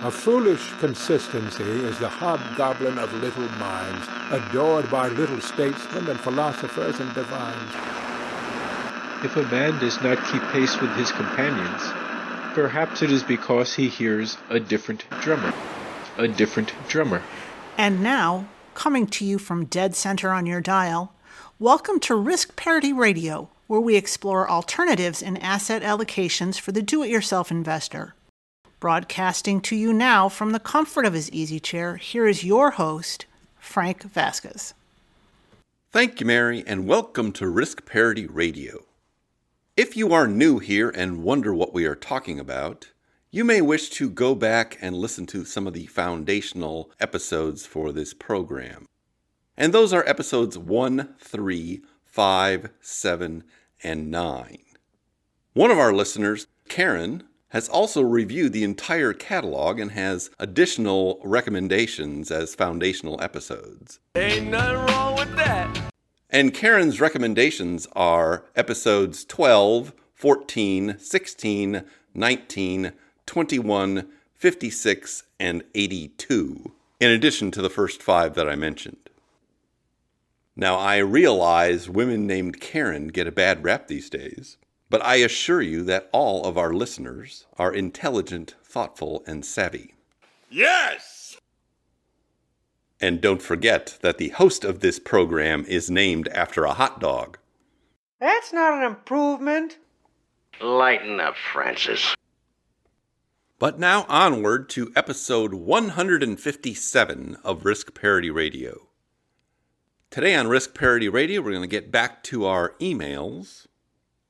A foolish consistency is the hobgoblin of little minds, adored by little statesmen and philosophers and divines. If a man does not keep pace with his companions, perhaps it is because he hears a different drummer. A different drummer. And now, coming to you from dead center on your dial, welcome to Risk Parity Radio, where we explore alternatives in asset allocations for the do-it-yourself investor. Broadcasting to you now from the comfort of his easy chair, here is your host, Frank Vasquez. Thank you, Mary, and welcome to Risk Parity Radio. If you are new here and wonder what we are talking about, you may wish to go back and listen to some of the foundational episodes for this program. And those are episodes 1, 3, 5, 7, and 9. One of our listeners, Karen, has also reviewed the entire catalog and has additional recommendations as foundational episodes. Ain't nothing wrong with that. And Karen's recommendations are episodes 12, 14, 16, 19, 21, 56, and 82, in addition to the first 5 that I mentioned. Now, I realize women named Karen get a bad rap these days, but I assure you that all of our listeners are intelligent, thoughtful, and savvy. Yes! And don't forget that the host of this program is named after a hot dog. That's not an improvement. Lighten up, Francis. But now onward to episode 157 of Risk Parity Radio. Today on Risk Parity Radio, we're going to get back to our emails.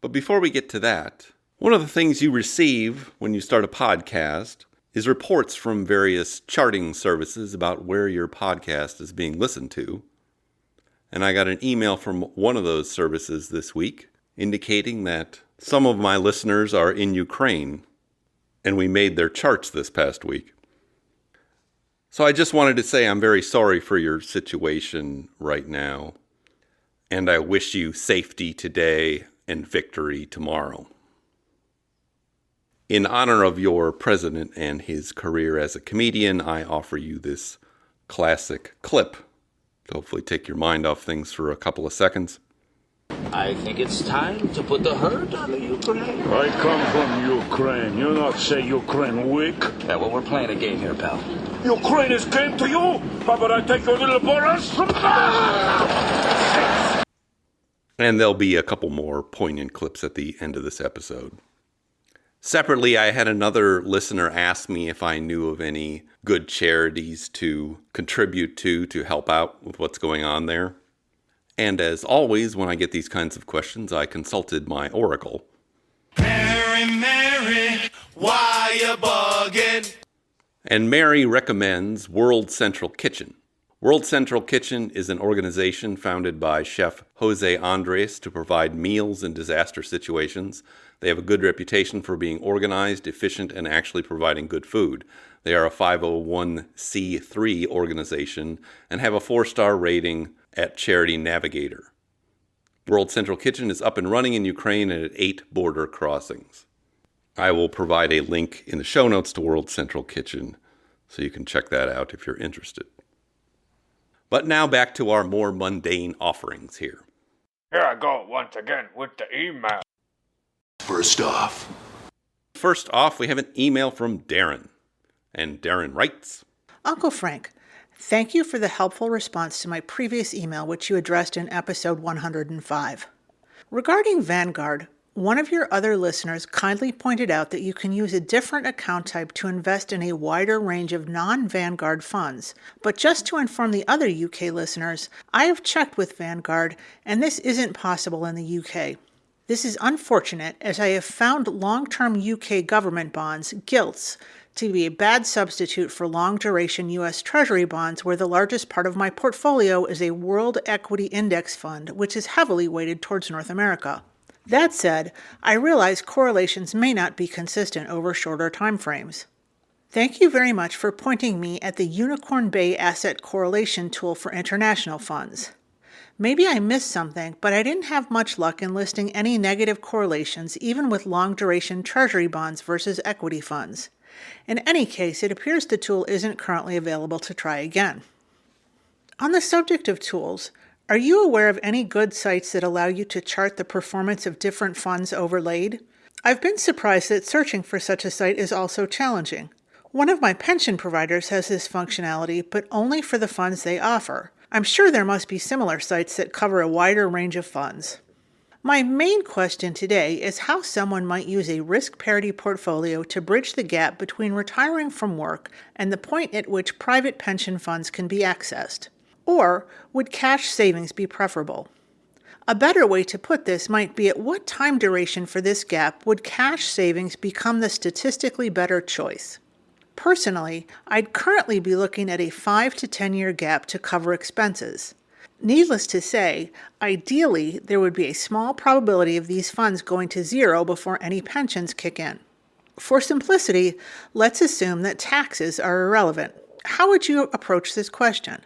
But before we get to that, one of the things you receive when you start a podcast is reports from various charting services about where your podcast is being listened to. And I got an email from one of those services this week indicating that some of my listeners are in Ukraine, and we made their charts this past week. So I just wanted to say I'm very sorry for your situation right now, and I wish you safety today and victory tomorrow. In honor of your president and his career as a comedian, I offer you this classic clip to hopefully take your mind off things for a couple of seconds. I think it's time to put the hurt on the Ukraine. I come from Ukraine. You not say Ukraine weak? Yeah, well, we're playing a game here, pal. Ukraine is game to you? How about I take your little Boris? And there'll be a couple more poignant clips at the end of this episode. Separately, I had another listener ask me if I knew of any good charities to contribute to help out with what's going on there. And as always, when I get these kinds of questions, I consulted my oracle. Mary, Mary, why you bugging? And Mary recommends World Central Kitchen. World Central Kitchen is an organization founded by Chef Jose Andres to provide meals in disaster situations. They have a good reputation for being organized, efficient, and actually providing good food. They are a 501c3 organization and have a 4-star rating at Charity Navigator. World Central Kitchen is up and running in Ukraine and at 8 border crossings. I will provide a link in the show notes to World Central Kitchen so you can check that out if you're interested. But now back to our more mundane offerings here. Here I go once again with the email. First off, we have an email from Darren. And Darren writes, Uncle Frank, thank you for the helpful response to my previous email, which you addressed in episode 105. Regarding Vanguard, one of your other listeners kindly pointed out that you can use a different account type to invest in a wider range of non-Vanguard funds. But just to inform the other UK listeners, I have checked with Vanguard, and this isn't possible in the UK. This is unfortunate, as I have found long-term UK government bonds, gilts, to be a bad substitute for long-duration U.S. Treasury bonds, where the largest part of my portfolio is a World Equity Index Fund, which is heavily weighted towards North America. That said, I realize correlations may not be consistent over shorter time frames. Thank you very much for pointing me at the Unicorn Bay Asset Correlation Tool for international funds. Maybe I missed something, but I didn't have much luck in listing any negative correlations even with long-duration Treasury bonds versus equity funds. In any case, it appears the tool isn't currently available to try again. On the subject of tools, are you aware of any good sites that allow you to chart the performance of different funds overlaid? I've been surprised that searching for such a site is also challenging. One of my pension providers has this functionality, but only for the funds they offer. I'm sure there must be similar sites that cover a wider range of funds. My main question today is how someone might use a risk parity portfolio to bridge the gap between retiring from work and the point at which private pension funds can be accessed. Or would cash savings be preferable? A better way to put this might be, at what time duration for this gap would cash savings become the statistically better choice? Personally, I'd currently be looking at a 5 to 10 year gap to cover expenses. Needless to say, ideally, there would be a small probability of these funds going to zero before any pensions kick in. For simplicity, let's assume that taxes are irrelevant. How would you approach this question?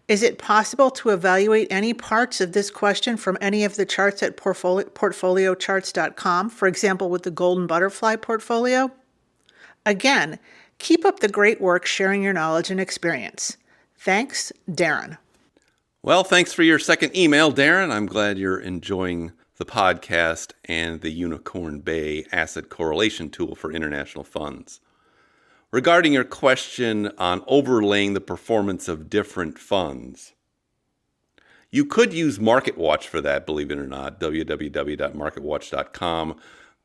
Is it possible to evaluate any parts of this question from any of the charts at portfoliocharts.com, for example, with the golden butterfly portfolio? Again, keep up the great work sharing your knowledge and experience. Thanks, Darren. Well, thanks for your second email, Darren. I'm glad you're enjoying the podcast and the Unicorn Bay asset correlation tool for international funds. Regarding your question on overlaying the performance of different funds, you could use MarketWatch for that, believe it or not, www.marketwatch.com.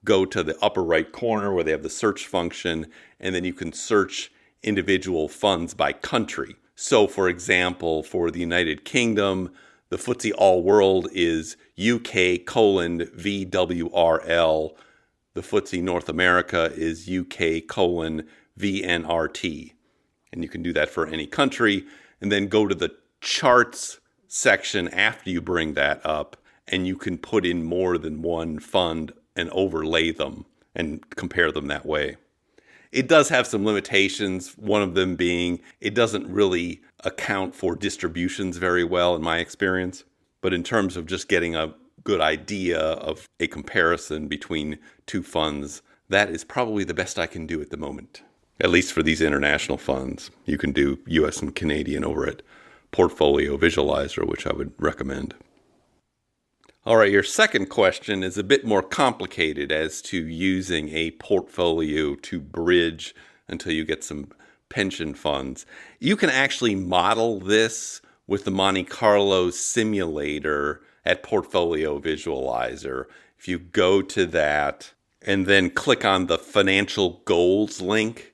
Go to the upper right corner where they have the search function, and then you can search individual funds by country. So, for example, for the United Kingdom, the FTSE All World is UK:VWRL. The FTSE North America is UK:VNRT. And you can do that for any country. And then go to the charts section after you bring that up, and you can put in more than one fund and overlay them and compare them that way. It does have some limitations, one of them being it doesn't really account for distributions very well in my experience. But in terms of just getting a good idea of a comparison between two funds, that is probably the best I can do at the moment. At least for these international funds. You can do US and Canadian over at Portfolio Visualizer, which I would recommend. All right, your second question is a bit more complicated as to using a portfolio to bridge until you get some pension funds. You can actually model this with the Monte Carlo simulator at Portfolio Visualizer. If you go to that and then click on the financial goals link,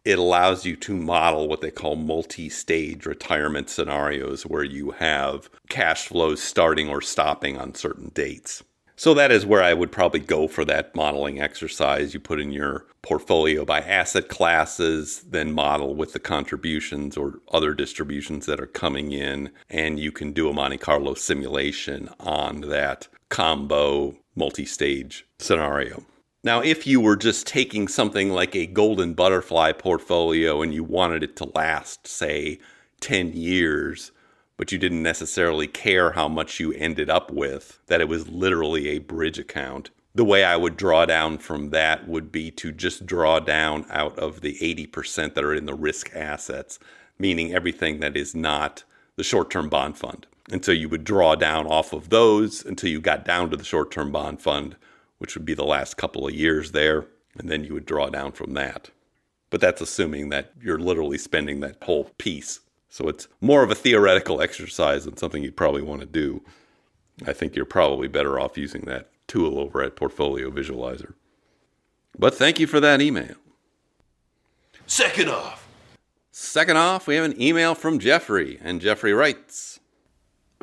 it allows you to model what they call multi-stage retirement scenarios where you have cash flows starting or stopping on certain dates. So that is where I would probably go for that modeling exercise. You put in your portfolio by asset classes, then model with the contributions or other distributions that are coming in, and you can do a Monte Carlo simulation on that combo multi-stage scenario. Now, if you were just taking something like a golden butterfly portfolio and you wanted it to last, say, 10 years, but you didn't necessarily care how much you ended up with, that it was literally a bridge account, the way I would draw down from that would be to just draw down out of the 80% that are in the risk assets, meaning everything that is not the short-term bond fund. And so you would draw down off of those until you got down to the short-term bond fund, which would be the last couple of years there, and then you would draw down from that. But that's assuming that you're literally spending that whole piece. So it's more of a theoretical exercise than something you'd probably want to do. I think you're probably better off using that tool over at Portfolio Visualizer. But thank you for that email. Second off, we have an email from Jeffrey, and Jeffrey writes,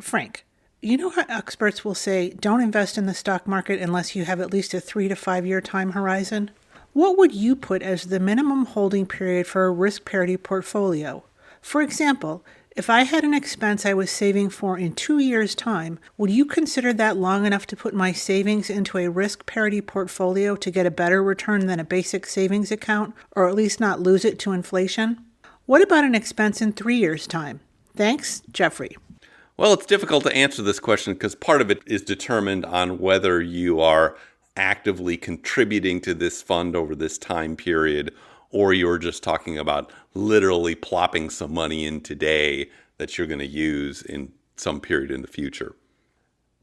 Frank, you know how experts will say, don't invest in the stock market unless you have at least a 3 to 5 year time horizon? What would you put as the minimum holding period for a risk parity portfolio? For example, if I had an expense I was saving for in 2 years' time, would you consider that long enough to put my savings into a risk parity portfolio to get a better return than a basic savings account, or at least not lose it to inflation? What about an expense in 3 years' time? Thanks, Jeffrey. Well, it's difficult to answer this question because part of it is determined on whether you are actively contributing to this fund over this time period or you're just talking about literally plopping some money in today that you're going to use in some period in the future.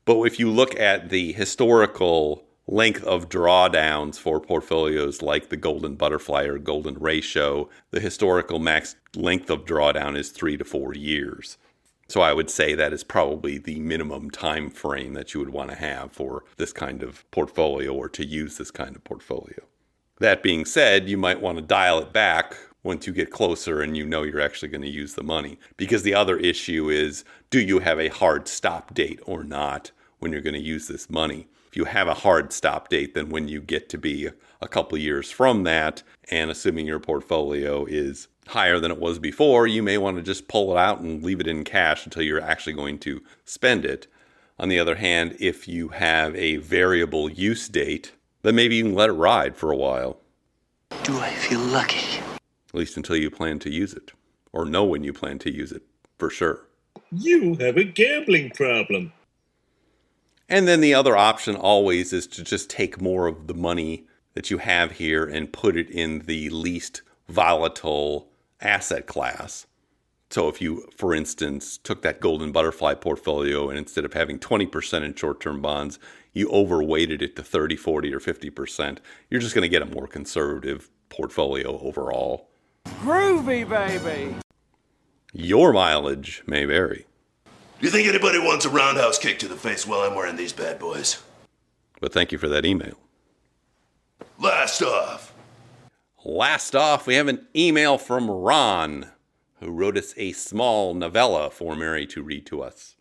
But if you look at the historical length of drawdowns for portfolios like the Golden Butterfly or Golden Ratio, the historical max length of drawdown is 3 to 4 years. So I would say that is probably the minimum time frame that you would want to have for this kind of portfolio or to use this kind of portfolio. That being said, you might want to dial it back once you get closer and you know you're actually going to use the money. Because the other issue is, do you have a hard stop date or not when you're going to use this money? If you have a hard stop date, then when you get to be a couple years from that, and assuming your portfolio is higher than it was before, you may want to just pull it out and leave it in cash until you're actually going to spend it. On the other hand, if you have a variable use date, then maybe you can let it ride for a while. Do I feel lucky? At least until you plan to use it, or know when you plan to use it, for sure. You have a gambling problem. And then the other option always is to just take more of the money that you have here and put it in the least volatile asset class. So if you, for instance, took that Golden Butterfly portfolio and instead of having 20% in short-term bonds, you overweighted it to 30, 40, or 50%, you're just going to get a more conservative portfolio overall. Groovy, baby! Your mileage may vary. Do you think anybody wants a roundhouse kick to the face while I'm wearing these bad boys? But thank you for that email. Last off, we have an email from Ron, who wrote us a small novella for Mary to read to us.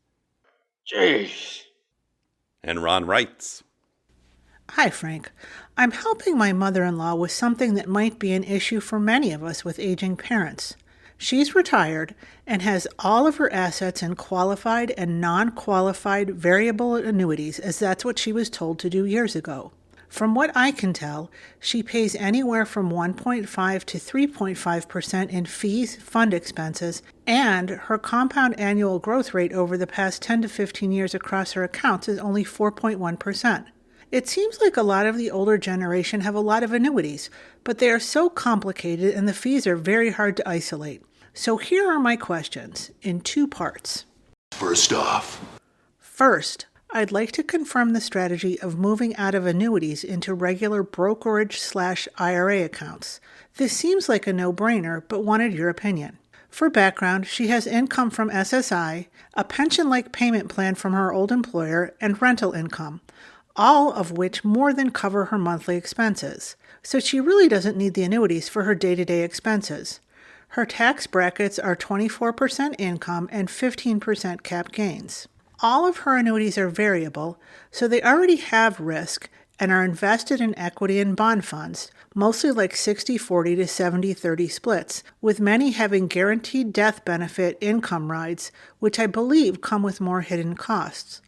Jeez. And Ron writes, Hi, Frank. I'm helping my mother-in-law with something that might be an issue for many of us with aging parents. She's retired and has all of her assets in qualified and non-qualified variable annuities, as that's what she was told to do years ago. From what I can tell, she pays anywhere from 1.5 to 3.5% in fees, fund expenses, and her compound annual growth rate over the past 10 to 15 years across her accounts is only 4.1%. It seems like a lot of the older generation have a lot of annuities, but they are so complicated and the fees are very hard to isolate. So here are my questions, in 2 parts. first off, First, I'd like to confirm the strategy of moving out of annuities into regular brokerage/IRA accounts. This seems like a no-brainer, but wanted your opinion. For background, she has income from SSI, a pension-like payment plan from her old employer, and rental income, all of which more than cover her monthly expenses. So she really doesn't need the annuities for her day-to-day expenses. Her tax brackets are 24% income and 15% cap gains. All of her annuities are variable, so they already have risk and are invested in equity and bond funds, mostly like 60-40 to 70-30 splits, with many having guaranteed death benefit income rides, which I believe come with more hidden costs.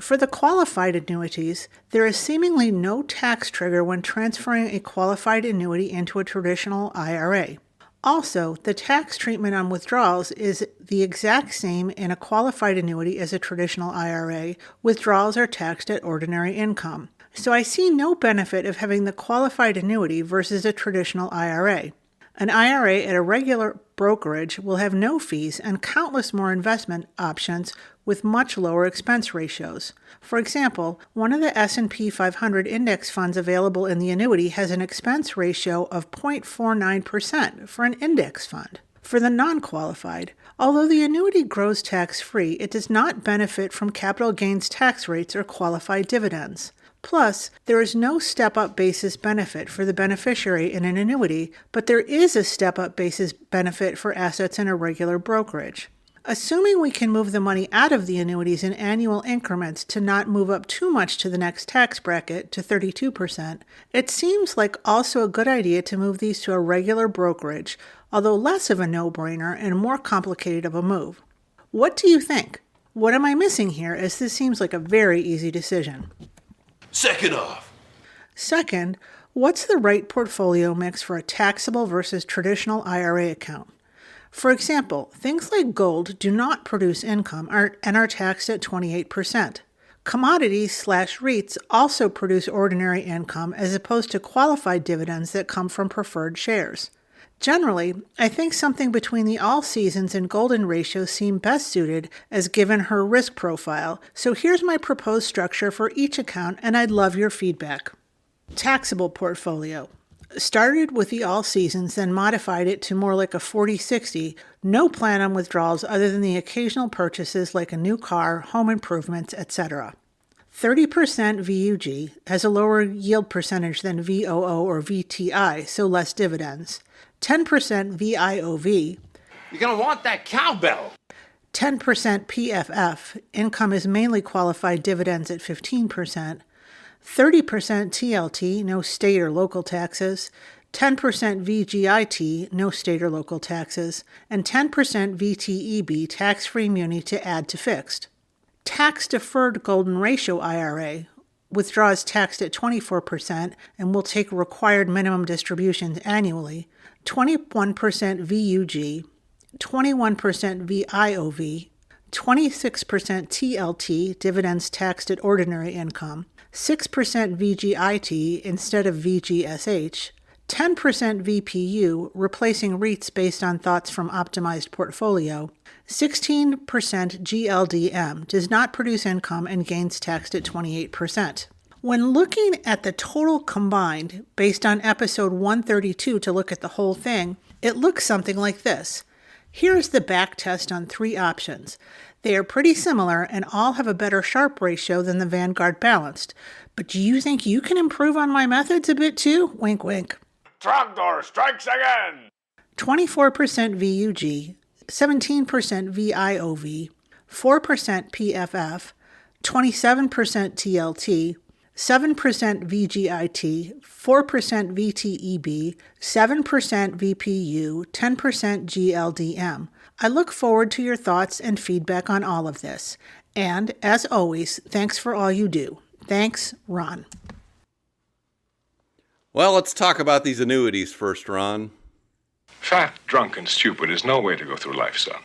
For the qualified annuities, there is seemingly no tax trigger when transferring a qualified annuity into a traditional IRA. Also, the tax treatment on withdrawals is the exact same in a qualified annuity as a traditional IRA. Withdrawals are taxed at ordinary income. So I see no benefit of having the qualified annuity versus a traditional IRA. An IRA at a regular brokerage will have no fees and countless more investment options with much lower expense ratios. For example, one of the S&P 500 index funds available in the annuity has an expense ratio of 0.49% for an index fund. For the non-qualified, although the annuity grows tax-free, it does not benefit from capital gains tax rates or qualified dividends. Plus, there is no step-up basis benefit for the beneficiary in an annuity, but there is a step-up basis benefit for assets in a regular brokerage. Assuming we can move the money out of the annuities in annual increments to not move up too much to the next tax bracket, to 32%, it seems like also a good idea to move these to a regular brokerage, although less of a no-brainer and more complicated of a move. What do you think? What am I missing here, as this seems like a very easy decision? second off, Second, what's the right portfolio mix for a taxable versus traditional IRA account? For example, things like gold do not produce income and are taxed at 28%. Commodities/REITs also produce ordinary income as opposed to qualified dividends that come from preferred shares. Generally, I think something between the all seasons and golden ratio seem best suited as given her risk profile, so here's my proposed structure for each account and I'd love your feedback. Taxable portfolio. Started with the all seasons, then modified it to more like a 40-60, no plan on withdrawals other than the occasional purchases like a new car, home improvements, etc. 30% VUG has a lower yield percentage than VOO or VTI, so less dividends. 10% VIOV. You're gonna want that cowbell. 10% PFF. Income is mainly qualified dividends at 15%. 30% TLT, no state or local taxes. 10% VGIT, no state or local taxes. And 10% VTEB, tax-free muni to add to fixed. Tax-deferred golden ratio IRA. Withdraws taxed at 24% and will take required minimum distributions annually. 21% VUG, 21% VIOV, 26% TLT, dividends taxed at ordinary income, 6% VGIT instead of VGSH, 10% VPU, replacing REITs based on thoughts from optimized portfolio, 16% GLDM, does not produce income and gains taxed at 28%. When looking at the total combined, based on episode 132 to look at the whole thing, it looks something like this. Here's the back test on 3 options. They are pretty similar and all have a better Sharpe ratio than the Vanguard Balanced. But do you think you can improve on my methods a bit too? Wink, wink. Trogdor strikes again! 24% VUG, 17% VIOV, 4% PFF, 27% TLT, 7% VGIT, 4% VTEB, 7% VPU, 10% GLDM. I look forward to your thoughts and feedback on all of this. And, as always, thanks for all you do. Thanks, Ron. Well, let's talk about these annuities first, Ron. Fat, drunk, and stupid is no way to go through life, son.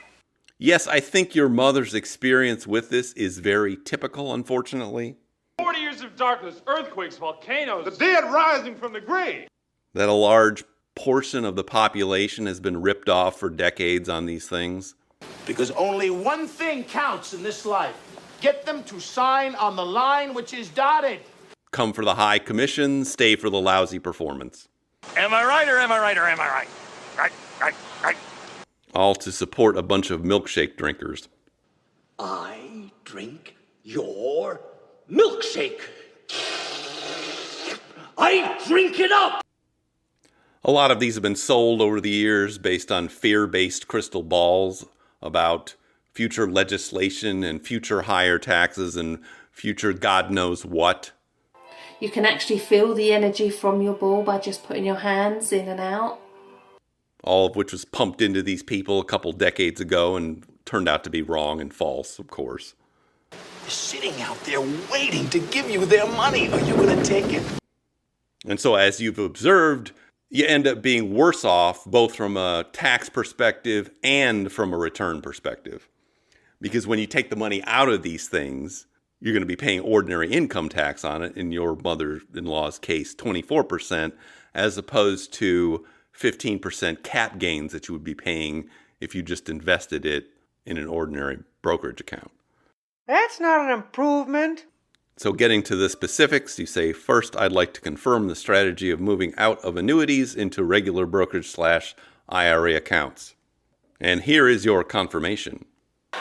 Yes, I think your mother's experience with this is very typical, unfortunately. 40 years of darkness, earthquakes, volcanoes, the dead rising from the grave. That a large portion of the population has been ripped off for decades on these things. Because only one thing counts in this life. Get them to sign on the line which is dotted. Come for the high commission, stay for the lousy performance. Am I right or am I right or am I right? Right. All to support a bunch of milkshake drinkers. I drink your milkshake. I drink it up! A lot of these have been sold over the years based on fear-based crystal balls about future legislation and future higher taxes and future God knows what. You can actually feel the energy from your ball by just putting your hands in and out. All of which was pumped into these people a couple decades ago and turned out to be wrong and false, of course. They're sitting out there waiting to give you their money. Are you going to take it? And so as you've observed, you end up being worse off both from a tax perspective and from a return perspective. Because when you take the money out of these things, you're going to be paying ordinary income tax on it, in your mother-in-law's case, 24%, as opposed to 15% cap gains that you would be paying if you just invested it in an ordinary brokerage account. That's not an improvement. So getting to the specifics, you say, first, I'd like to confirm the strategy of moving out of annuities into regular brokerage/IRA accounts. And here is your confirmation.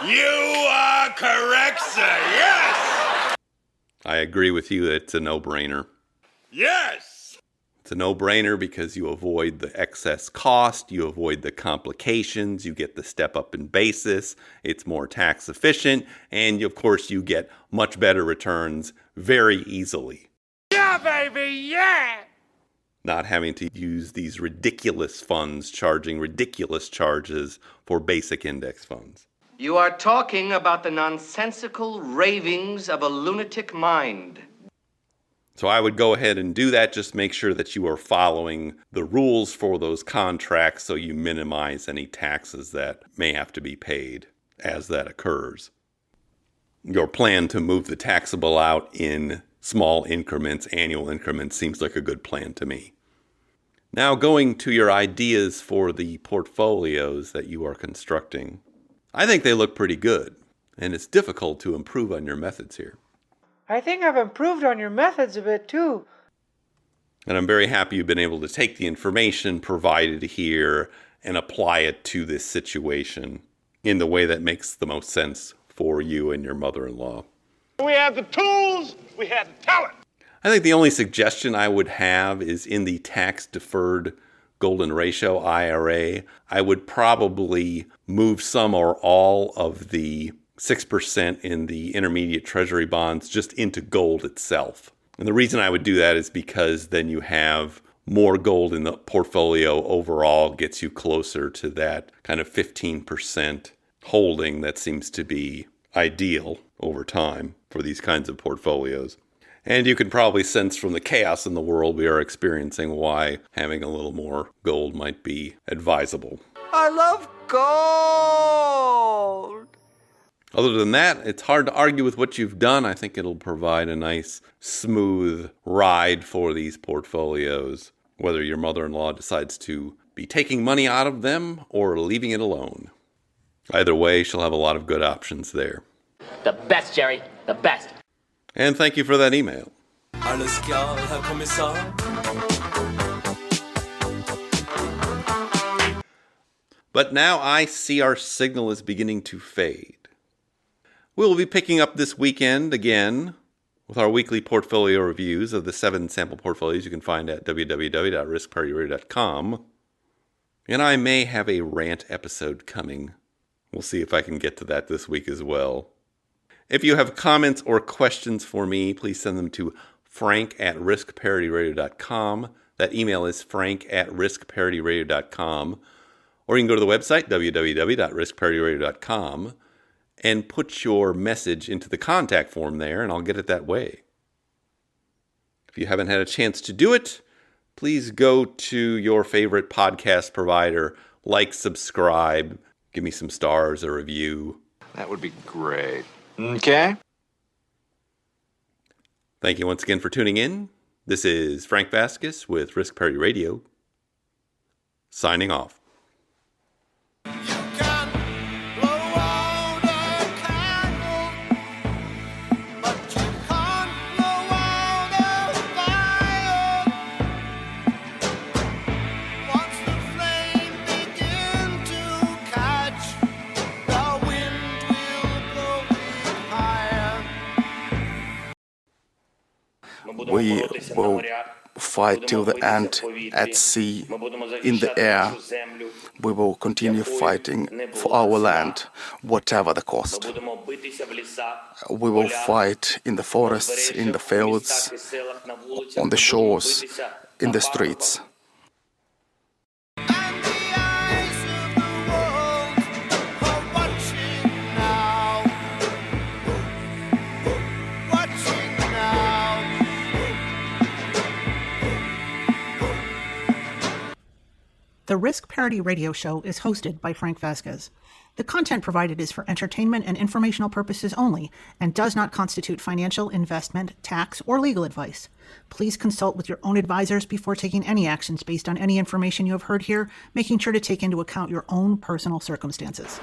You are correct, sir. Yes! I agree with you that it's a no-brainer. Yes! It's a no-brainer because you avoid the excess cost, you avoid the complications, you get the step up in basis, it's more tax efficient, and of course you get much better returns very easily. Yeah, baby, yeah! Not having to use these ridiculous funds, charging ridiculous charges for basic index funds. You are talking about the nonsensical ravings of a lunatic mind. So I would go ahead and do that. Just make sure that you are following the rules for those contracts so you minimize any taxes that may have to be paid as that occurs. Your plan to move the taxable out in small increments, annual increments, seems like a good plan to me. Now going to your ideas for the portfolios that you are constructing. I think they look pretty good, and it's difficult to improve on your methods here. I think I've improved on your methods a bit too. And I'm very happy you've been able to take the information provided here and apply it to this situation in the way that makes the most sense for you and your mother-in-law. We have the tools, we have the talent. I think the only suggestion I would have is in the tax-deferred golden ratio IRA, I would probably move some or all of the 6% in the intermediate treasury bonds just into gold itself. And the reason I would do that is because then you have more gold in the portfolio overall, gets you closer to that kind of 15% holding that seems to be ideal over time for these kinds of portfolios. And you can probably sense from the chaos in the world we are experiencing why having a little more gold might be advisable. I love gold! Other than that, it's hard to argue with what you've done. I think it'll provide a nice, smooth ride for these portfolios, whether your mother-in-law decides to be taking money out of them or leaving it alone. Either way, she'll have a lot of good options there. The best, Jerry. The best. And thank you for that email. Alles klar, Herr Kommissar. But now I see our signal is beginning to fade. We will be picking up this weekend again with our weekly portfolio reviews of the 7 sample portfolios you can find at www.riskpartyradio.com. And I may have a rant episode coming. We'll see if I can get to that this week as well. If you have comments or questions for me, please send them to frank@riskparityradio.com. That email is frank@riskparityradio.com. Or you can go to the website, www.riskparityradio.com, and put your message into the contact form there, and I'll get it that way. If you haven't had a chance to do it, please go to your favorite podcast provider, like, subscribe, give me some stars, a review. That would be great. Okay. Thank you once again for tuning in. This is Frank Vasquez with Risk Parity Radio, signing off. We will fight till the end at sea, in the air. We will continue fighting for our land, whatever the cost. We will fight in the forests, in the fields, on the shores, in the streets. The Risk Parity Radio Show is hosted by Frank Vasquez. The content provided is for entertainment and informational purposes only and does not constitute financial, investment, tax, or legal advice. Please consult with your own advisors before taking any actions based on any information you have heard here, making sure to take into account your own personal circumstances.